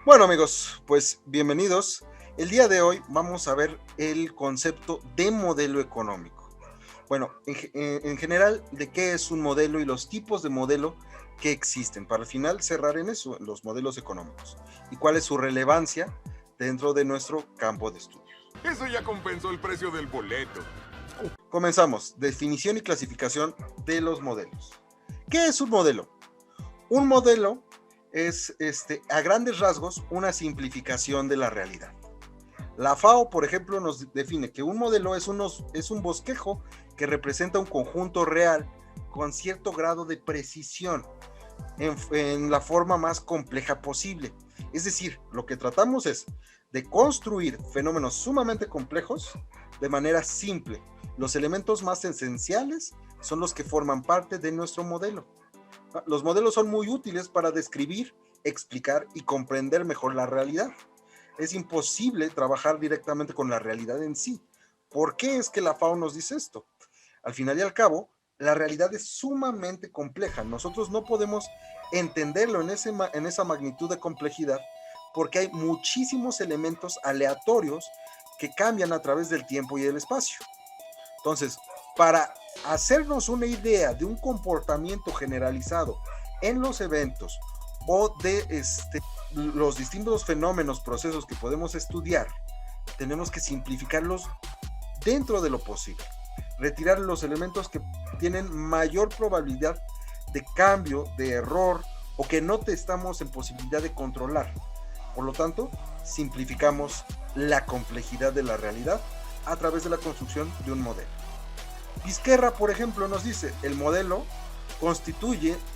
Bueno amigos, pues bienvenidos. El día de hoy vamos a ver el concepto de modelo económico. Bueno, en general, ¿de qué es un modelo y los tipos de modelo que existen? Para al final cerrar en eso, los modelos económicos. ¿Y cuál es su relevancia dentro de nuestro campo de estudio? Eso ya compensó el precio del boleto. Comenzamos. Definición y clasificación de los modelos. ¿Qué es un modelo? Un modelo es, a grandes rasgos, una simplificación de la realidad. La FAO, por ejemplo, nos define que un modelo es un bosquejo que representa un conjunto real con cierto grado de precisión en la forma más compleja posible. Es decir, lo que tratamos es de construir fenómenos sumamente complejos de manera simple. Los elementos más esenciales son los que forman parte de nuestro modelo. Los modelos son muy útiles para describir, explicar y comprender mejor la realidad. Es imposible trabajar directamente con la realidad en sí. ¿Por qué es que la FAO nos dice esto? Al final y al cabo, la realidad es sumamente compleja. Nosotros no podemos entenderlo en esa magnitud de complejidad porque hay muchísimos elementos aleatorios que cambian a través del tiempo y el espacio. Entonces, para hacernos una idea de un comportamiento generalizado en los eventos o de los distintos fenómenos, procesos que podemos estudiar, tenemos que simplificarlos dentro de lo posible. Retirar los elementos que tienen mayor probabilidad de cambio, de error o que no estamos en posibilidad de controlar. Por lo tanto, simplificamos la complejidad de la realidad a través de la construcción de un modelo. Vizquerra, por ejemplo, nos dice, el modelo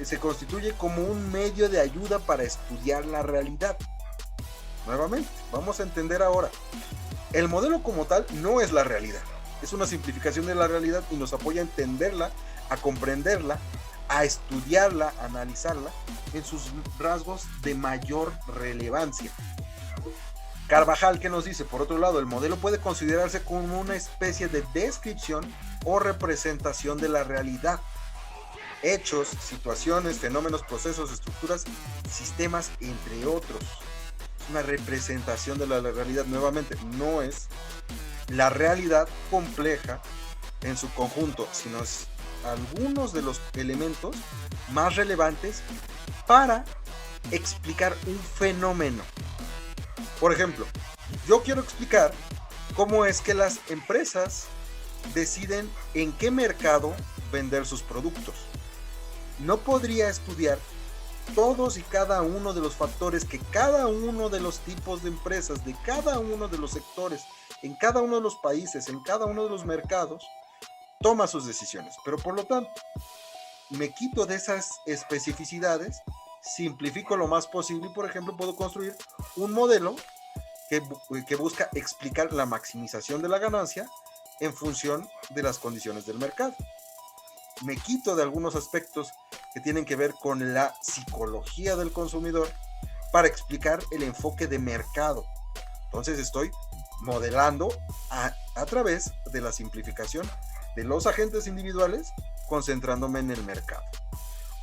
se constituye como un medio de ayuda para estudiar la realidad. Nuevamente, vamos a entender ahora, el modelo como tal no es la realidad, es una simplificación de la realidad y nos apoya a entenderla, a comprenderla, a estudiarla, a analizarla en sus rasgos de mayor relevancia. Carvajal, ¿qué nos dice? Por otro lado, el modelo puede considerarse como una especie de descripción o representación de la realidad. Hechos, situaciones, fenómenos, procesos, estructuras, sistemas, entre otros. Es una representación de la realidad. Nuevamente, no es la realidad compleja en su conjunto, sino es algunos de los elementos más relevantes para explicar un fenómeno. Por ejemplo, yo quiero explicar cómo es que las empresas deciden en qué mercado vender sus productos. No podría estudiar todos y cada uno de los factores que cada uno de los tipos de empresas, de cada uno de los sectores, en cada uno de los países, en cada uno de los mercados, toma sus decisiones. Pero por lo tanto, me quito de esas especificidades, simplifico lo más posible y, por ejemplo, puedo construir un modelo que busca explicar la maximización de la ganancia en función de las condiciones del mercado. Me quito de algunos aspectos que tienen que ver con la psicología del consumidor para explicar el enfoque de mercado. Entonces estoy modelando a través de la simplificación de los agentes individuales, concentrándome en el mercado.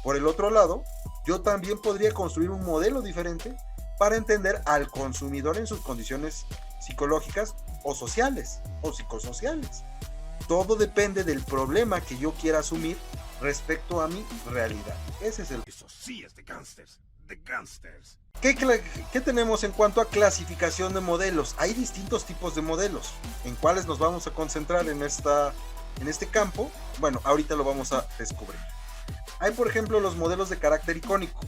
Por el otro lado, yo también podría construir un modelo diferente para entender al consumidor en sus condiciones psicológicas o sociales o psicosociales. Todo depende del problema que yo quiera asumir respecto a mi realidad. Ese es el... Eso sí es de gangsters. De gangsters. ¿Qué tenemos en cuanto a clasificación de modelos? Hay distintos tipos de modelos. ¿En cuáles nos vamos a concentrar en este campo? Bueno, ahorita lo vamos a descubrir. Hay, por ejemplo, los modelos de carácter icónico.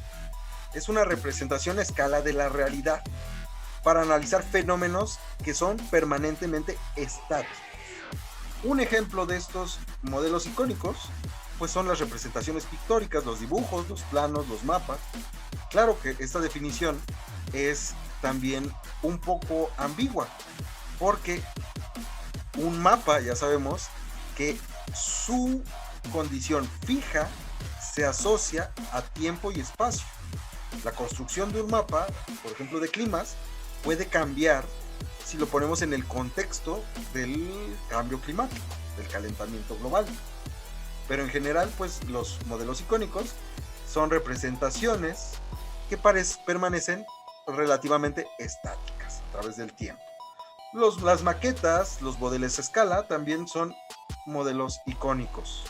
Es una representación a escala de la realidad para analizar fenómenos que son permanentemente estáticos. Un ejemplo de estos modelos icónicos pues son las representaciones pictóricas, los dibujos, los planos, los mapas. Claro que esta definición es también un poco ambigua, porque un mapa ya sabemos que su condición fija se asocia a tiempo y espacio. La construcción de un mapa, por ejemplo de climas, puede cambiar si lo ponemos en el contexto del cambio climático, del calentamiento global. Pero en general, pues los modelos icónicos son representaciones que permanecen relativamente estáticas a través del tiempo. Las maquetas, los modelos a escala también son modelos icónicos.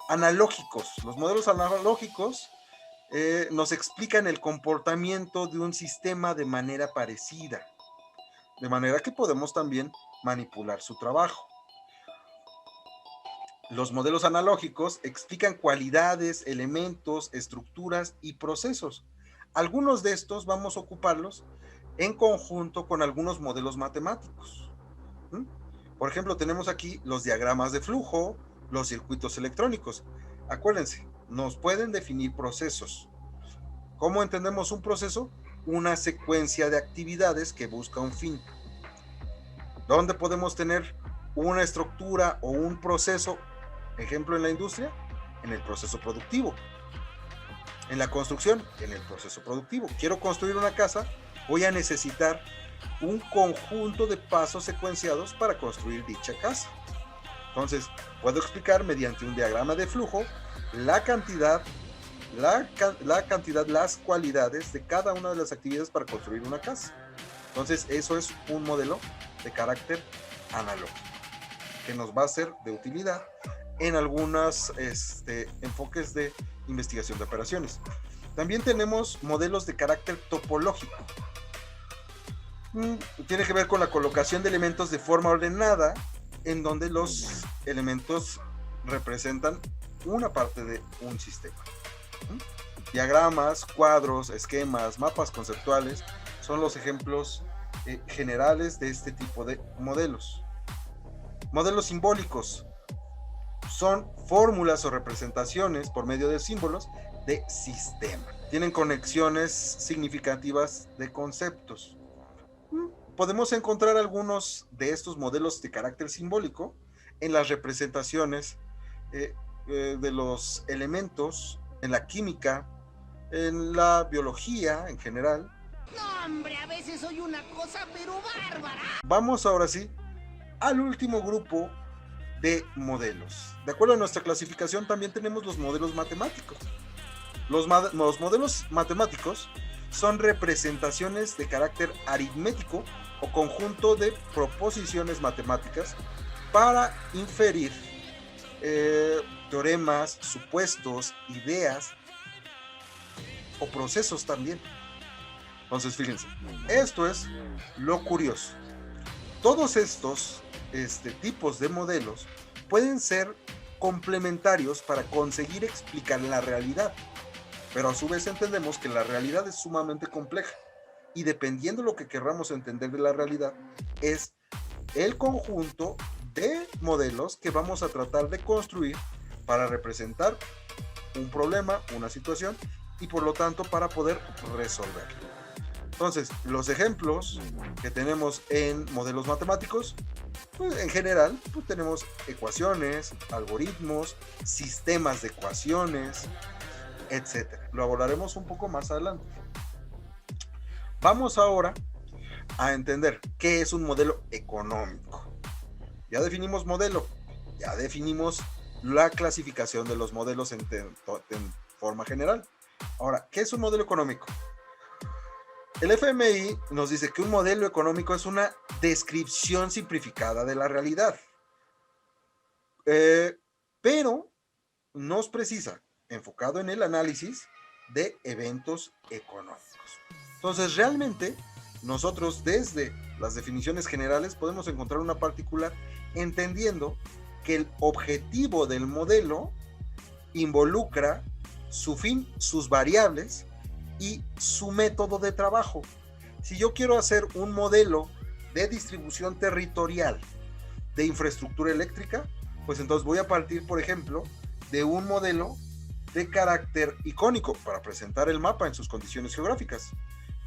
Analógicos. Los modelos analógicos nos explican el comportamiento de un sistema de manera parecida, de manera que podemos también manipular su trabajo. Los modelos analógicos explican cualidades, elementos, estructuras y procesos. Algunos de estos vamos a ocuparlos en conjunto con algunos modelos matemáticos. Por ejemplo, tenemos aquí los diagramas de flujo, los circuitos electrónicos. Acuérdense, nos pueden definir procesos. ¿Cómo entendemos un proceso? Una secuencia de actividades que busca un fin. ¿Dónde podemos tener una estructura o un proceso? Ejemplo, en la industria, en el proceso productivo. En la construcción, en el proceso productivo. Quiero construir una casa, voy a necesitar un conjunto de pasos secuenciados para construir dicha casa. Entonces, puedo explicar mediante un diagrama de flujo la cantidad, las cualidades de cada una de las actividades para construir una casa. Entonces, eso es un modelo de carácter analógico que nos va a ser de utilidad en algunos enfoques de investigación de operaciones. También tenemos modelos de carácter topológico. Tiene que ver con la colocación de elementos de forma ordenada, en donde los elementos representan una parte de un sistema. Diagramas, cuadros, esquemas, mapas conceptuales son los ejemplos generales de este tipo de modelos. Modelos simbólicos son fórmulas o representaciones por medio de símbolos de sistema. Tienen conexiones significativas de conceptos. Podemos encontrar algunos de estos modelos de carácter simbólico en las representaciones de los elementos, en la química, en la biología en general. No, hombre, a veces soy una cosa pero bárbara. Vamos ahora sí al último grupo de modelos. De acuerdo a nuestra clasificación, también tenemos los modelos matemáticos. Los modelos matemáticos son representaciones de carácter aritmético o conjunto de proposiciones matemáticas para inferir teoremas, supuestos, ideas o procesos también. Entonces, fíjense, esto es lo curioso. Todos estos tipos de modelos pueden ser complementarios para conseguir explicar la realidad, pero a su vez entendemos que la realidad es sumamente compleja y dependiendo de lo que querramos entender de la realidad es el conjunto de modelos que vamos a tratar de construir para representar un problema, una situación y por lo tanto para poder resolverlo. Entonces, los ejemplos que tenemos en modelos matemáticos, pues en general, pues tenemos ecuaciones, algoritmos, sistemas de ecuaciones, etc. Lo abordaremos un poco más adelante. Vamos ahora a entender qué es un modelo económico. Ya definimos modelo, ya definimos la clasificación de los modelos en forma general. Ahora, ¿qué es un modelo económico? El FMI nos dice que un modelo económico es una descripción simplificada de la realidad, pero nos precisa, enfocado en el análisis de eventos económicos. Entonces, realmente, nosotros desde las definiciones generales podemos encontrar una particular entendiendo que el objetivo del modelo involucra su fin, sus variables y su método de trabajo. Si yo quiero hacer un modelo de distribución territorial de infraestructura eléctrica, pues entonces voy a partir, por ejemplo, de un modelo de carácter icónico para presentar el mapa en sus condiciones geográficas.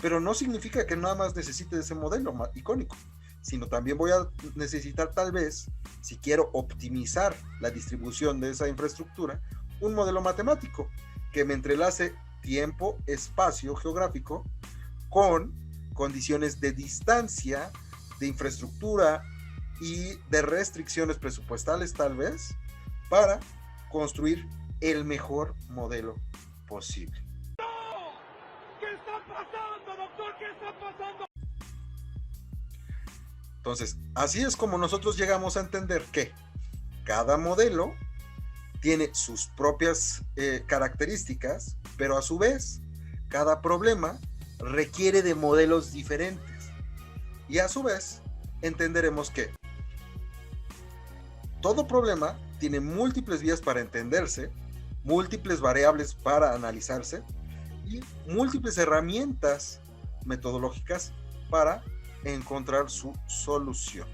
Pero no significa que nada más necesite ese modelo icónico, sino también voy a necesitar tal vez, si quiero optimizar la distribución de esa infraestructura, un modelo matemático que me entrelace tiempo, espacio geográfico con condiciones de distancia, de infraestructura y de restricciones presupuestales tal vez para construir el mejor modelo posible. ¿Qué está pasando, doctor Entonces, así es como nosotros llegamos a entender que cada modelo tiene sus propias características, pero a su vez, cada problema requiere de modelos diferentes. Y a su vez, entenderemos que todo problema tiene múltiples vías para entenderse, múltiples variables para analizarse y múltiples herramientas metodológicas para encontrar su solución.